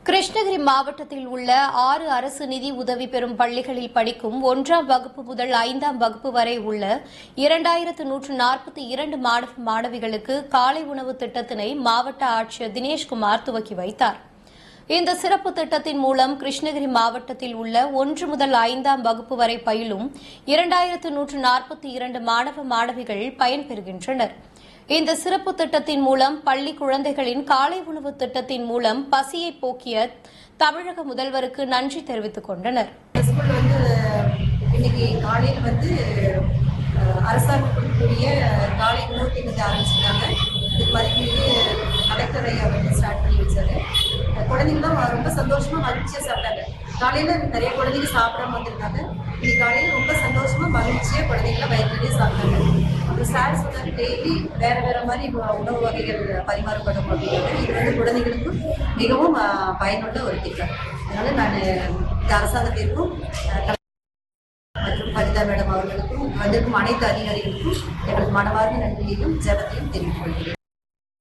கிருஷ்ணகிரி மாவட்டத்தில் உள்ள 6 அரசு நிதி உதவி பெறும் பள்ளிகளில் படிக்கும் 1ஆம் வகுப்பு முதல் 5ஆம் வகுப்பு வரை உள்ள 2142 மாணவ மாணவிகளுக்கு காலை உணவு திட்டத்தினை மாவட்ட ஆட்சியர் தினேஷ்குமார் துவக்கி வைத்தார். இந்த சிறப்பு திட்டத்தின் மூலம் கிருஷ்ணகிரி மாவட்டத்தில் உள்ள 1 முதல் 5ஆம் வகுப்பு வரை பயிலும் 2142 மாணவ மாணவிகள் பயன்பெறுகின்றனர். இந்த சிறப்பு திட்டத்தின் மூலம் பள்ளி குழந்தைகளின் காலை உணவு திட்டத்தின் மூலம் பசியை போக்கிய தமிழக முதல்வருக்கு நன்றி தெரிவித்துக் கொண்டனர். இன்னைக்கு காலையில் அரசாங்கம் கொடுக்கக்கூடிய காலை உணவு திட்டத்தை ஆரம்பிச்சிருக்காங்க. இதுக்கு மதிப்பீடு கலெக்டர் ஐயா ஸ்டார்ட் பண்ணி வச்சாரு. குழந்தைங்களும் ரொம்ப சந்தோஷமா மகிழ்ச்சியா சாப்பிட்டாங்க. காலையில நிறைய குழந்தைங்க சாப்பிடாம வந்திருந்தாங்க. இன்னைக்கு காலையில ரொம்ப சந்தோஷமா மகிழ்ச்சியா குழந்தைங்கள வயிற்றுலேயே சாப்பிட்டாங்க. அப்புறம் சார் சொன்னாங்க, டெய்லி வேற மாதிரி உணவு வகைகள் பரிமாறப்படும் அப்படிங்கிறது. இது குழந்தைகளுக்கும் மிகவும் பயனுள்ள ஒரு திட்டம். அதனால நான் இந்த அரசாங்கத்திற்கும் மற்றும் கவிதா மேடம் அவர்களுக்கும் வந்திருக்கும் அனைத்து அதிகாரிகளுக்கும் எங்களுக்கு மனமார்ந்த நன்றியையும் ஜெபத்தையும் தெரிவித்துக் கொள்கிறேன்.